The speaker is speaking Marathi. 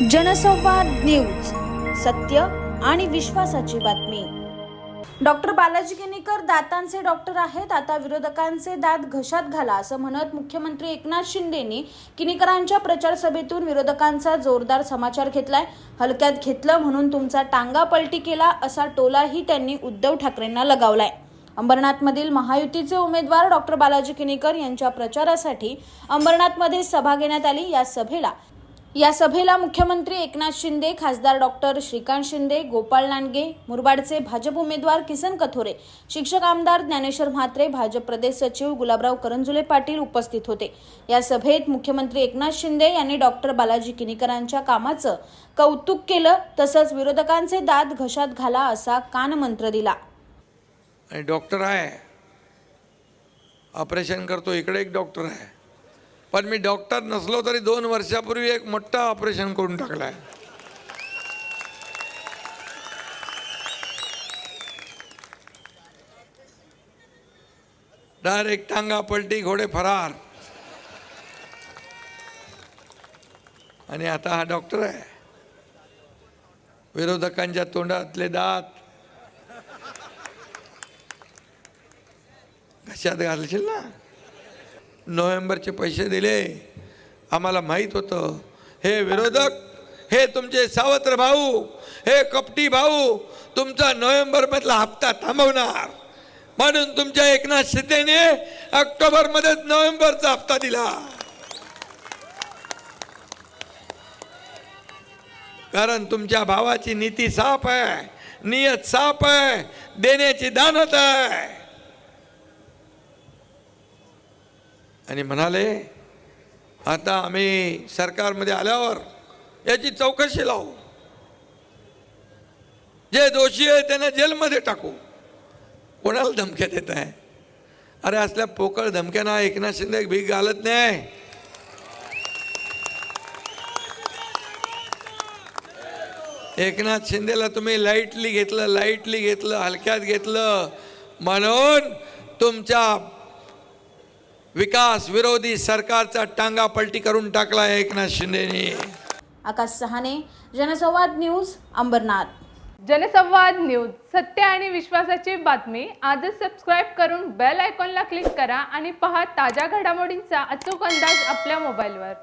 जनसंवाद न्यूज, सत्य आणि विश्वासाची बातमी। डॉक्टर बालाजी किनीकर दातांचे डॉक्टर आहेत, आता विरोधकांचे दात घशात घाला असं म्हणत मुख्यमंत्री एकनाथ शिंदेंनी किनीकरांच्या प्रचार सभेतून विरोधकांचा जोरदार समाचार घेतलाय। हलक्यात घेतलं म्हणून तुमचा टांगा पलटी केला असा टोलाही त्यांनी उद्धव ठाकरेंना लगावलाय। अंबरनाथमधील महायुतीचे उमेदवार डॉक्टर बालाजी किनीकर यांच्या प्रचारासाठी अंबरनाथमध्ये सभा घेण्यात आली। या सभेला मुख्यमंत्री एकनाथ शिंदे, खासदार डॉक्टर श्रीकांत शिंदे, गोपाळ लांडगे, मुरबाडचे भाजप उमेदवार किसन कथोरे, शिक्षक आमदार ज्ञानेश्वर म्हात्रे, भाजप प्रदेश सचिव गुलाबराव करंजुले पाटील उपस्थित होते। या सभेत मुख्यमंत्री एकनाथ शिंदे यांनी डॉक्टर बालाजी किनीकरांच्या कामाचं कौतुक केलं, तसंच विरोधकांचे दात घशात घाला असा कानमंत्र दिला। डॉक्टर आहे, ऑपरेशन करतो, इकडे एक डॉक्टर आहे, पण मी डॉक्टर नसलो तरी 2 वर्षापूर्वी एक मोठा ऑपरेशन करून टाकलाय। डायरेक्ट टांगा पलटी, घोडे फरार। आणि आता हा डॉक्टर आहे, विरोधकांच्या तोंडातले दात घशात घालशील ना। नोव्हेंबरचे पैसे दिले, आम्हाला माहित होतं हे विरोधक, हे तुमचे सावत्र भाऊ, हे कपटी भाऊ तुमचा नोव्हेंबर मधला हप्ता थांबवणार, म्हणून तुमच्या एकनाथ शिंदेने ऑक्टोबर मध्ये नोव्हेंबरचा हप्ता दिला। कारण तुमच्या भावाची नीती साफ आहे, नियत साफ आहे, देण्याची दानत आहे। आणि म्हणाले आता आम्ही सरकारमध्ये आल्यावर याची चौकशी लावू, जे दोषी आहे त्यांना जेलमध्ये टाकू। कोणाला धमक्या देत आहे? अरे असल्या पोकळ धमक्यांना एकनाथ शिंदे भीक घालत नाही। एकनाथ शिंदेला तुम्ही लाईटली घेतलं, हलक्यात घेतलं, म्हणून तुमच्या विकास विरोधी सरकारचा टांगा पलटी करून टाकला एकनाथ शिंदेने। आकाश सहाने, जनसंवाद न्यूज, अंबरनाथ। जनसंवाद न्यूज, सत्य आणि विश्वासाची बातमी। आजच सबस्क्राइब करून बेल आयकॉनला क्लिक करा आणि पहा ताज्या घडामोडींचा अचूक अंदाज आपल्या मोबाईलवर।